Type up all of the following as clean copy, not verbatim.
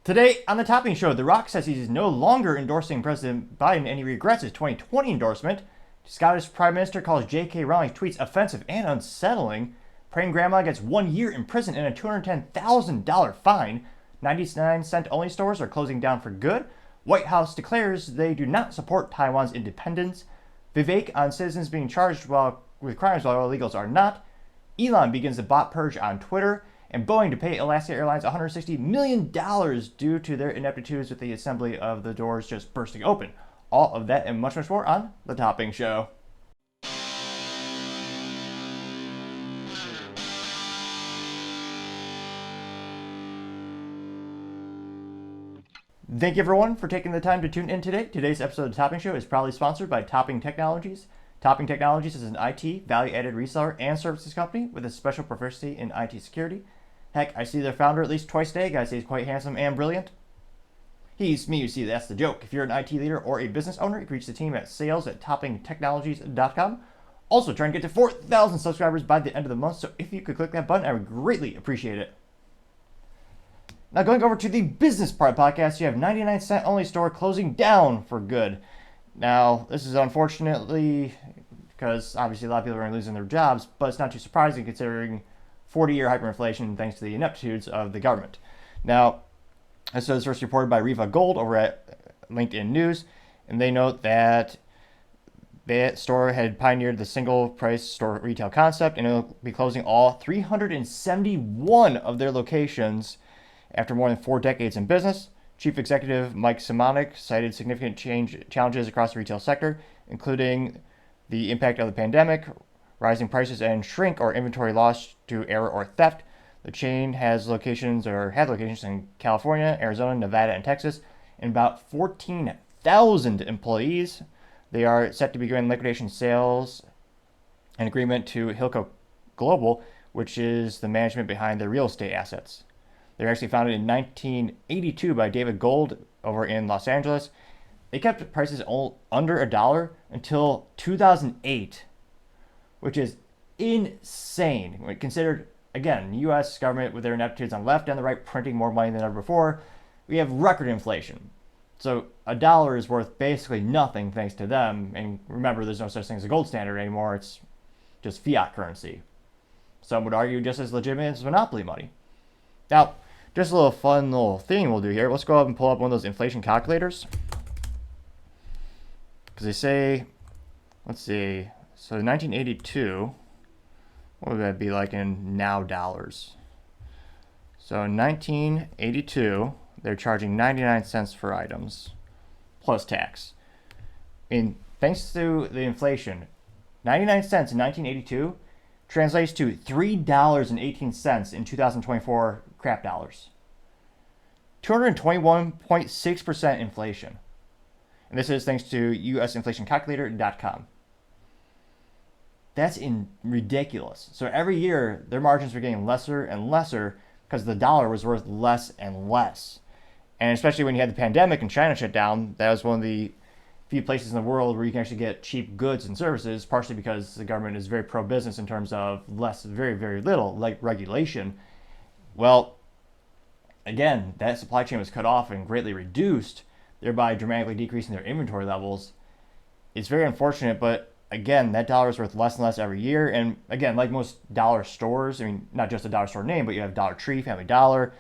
Today on the Topping Show, The Rock says he's no longer endorsing President Biden and he regrets his 2020 endorsement. Scottish Prime Minister calls J.K. Rowling's tweets offensive and unsettling. Praying grandma gets 1 year in prison and a $210,000 fine. 99-cent only stores are closing down for good. White House declares they do not support Taiwan's independence. Vivek on citizens being charged with crimes while illegals are not. Elon begins the bot purge on Twitter. And Boeing to pay Alaska Airlines $160 million due to their ineptitudes with the assembly of the doors just bursting open. All of that and much, much more on The Topping Show. Thank you everyone for taking the time to tune in today. Today's episode of The Topping Show is proudly sponsored by Topping Technologies. Topping Technologies is an IT value-added reseller and services company with a special proficiency in IT security. Heck, I see their founder at least twice a day. Guys say he's quite handsome and brilliant. He's me, you see, that's the joke. If you're an IT leader or a business owner, you can reach the team at sales@toppingtechnologies.com. Also, trying to get to 4,000 subscribers by the end of the month, so if you could click that button, I would greatly appreciate it. Now, going over to the business part of the podcast, you have 99-cent only store closing down for good. Now, this is unfortunately because obviously a lot of people are losing their jobs, but it's not too surprising considering 40-year hyperinflation thanks to the ineptitudes of the government. Now, this was first reported by Riva Gold over at LinkedIn News, and they note that that store had pioneered the single price store retail concept, and it'll be closing all 371 of their locations after more than 4 decades in business. Chief Executive Mike Simonik cited significant challenges across the retail sector, including the impact of the pandemic, rising prices, and shrink or inventory loss to error or theft. The chain had locations in California, Arizona, Nevada, and Texas, and about 14,000 employees. They are set to begin liquidation sales and agreement to Hilco Global, which is the management behind their real estate assets. They were actually founded in 1982 by David Gold over in Los Angeles. They kept prices under $1 until 2008, which is insane when considered, again, the U.S. government with their ineptitudes on the left and the right printing more money than ever before. We have record inflation. So $1 is worth basically nothing thanks to them. And remember, there's no such thing as a gold standard anymore. It's just fiat currency. Some would argue just as legitimate as monopoly money. Now, just a little fun little thing we'll do here. Let's go up and pull up one of those inflation calculators. Because they say, let's see, so 1982, what would that be like in now dollars? So in 1982, they're charging 99 cents for items, plus tax. And thanks to the inflation, 99 cents in 1982 translates to $3.18 in 2024 crap dollars. 221.6% inflation. And this is thanks to usinflationcalculator.com. That's ridiculous. So every year, their margins were getting lesser and lesser because the dollar was worth less and less. And especially when you had the pandemic and China shut down, that was one of the few places in the world where you can actually get cheap goods and services, partially because the government is very pro-business in terms of very, very little like regulation. Well, again, that supply chain was cut off and greatly reduced, thereby dramatically decreasing their inventory levels. It's very unfortunate, but again, that dollar is worth less and less every year. And again, like most dollar stores, I mean, not just a dollar store name, but you have Dollar Tree, Family Dollar.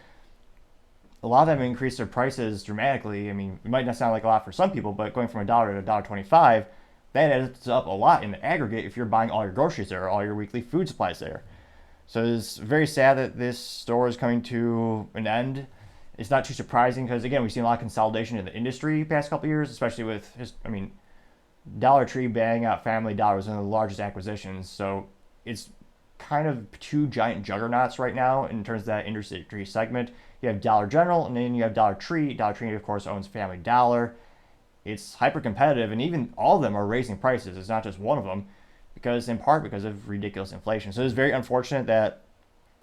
A lot of them increase their prices dramatically. I mean, it might not sound like a lot for some people, but going from $1 to $1.25, that adds up a lot in the aggregate if you're buying all your groceries there, all your weekly food supplies there. So it's very sad that this store is coming to an end. It's not too surprising because, again, we've seen a lot of consolidation in the industry the past couple of years, especially with Dollar Tree banging out Family Dollar was one of the largest acquisitions. So it's kind of two giant juggernauts right now in terms of that industry segment. You have Dollar General, and then you have Dollar Tree. Dollar Tree, of course, owns Family Dollar. It's hyper competitive, and even all of them are raising prices. It's not just one of them, in part because of ridiculous inflation. So it's very unfortunate that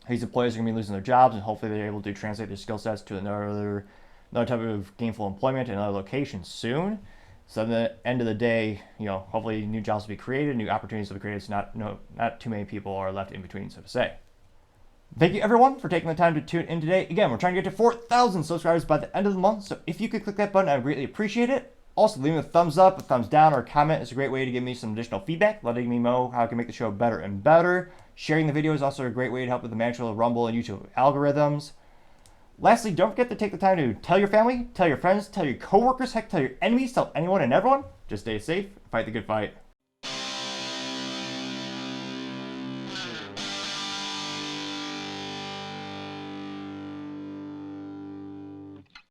these employees are going to be losing their jobs, and hopefully they're able to translate their skill sets to another type of gainful employment in another location soon. So at the end of the day, hopefully new jobs will be created, new opportunities will be created, so not too many people are left in between, so to say. Thank you everyone for taking the time to tune in today. Again, we're trying to get to 4,000 subscribers by the end of the month, so if you could click that button, I would greatly appreciate it. Also, leaving a thumbs up, a thumbs down, or a comment is a great way to give me some additional feedback, letting me know how I can make the show better and better. Sharing the video is also a great way to help with the natural Rumble and YouTube algorithms. Lastly, don't forget to take the time to tell your family, tell your friends, tell your coworkers, heck, tell your enemies, tell anyone and everyone. Just stay safe, fight the good fight.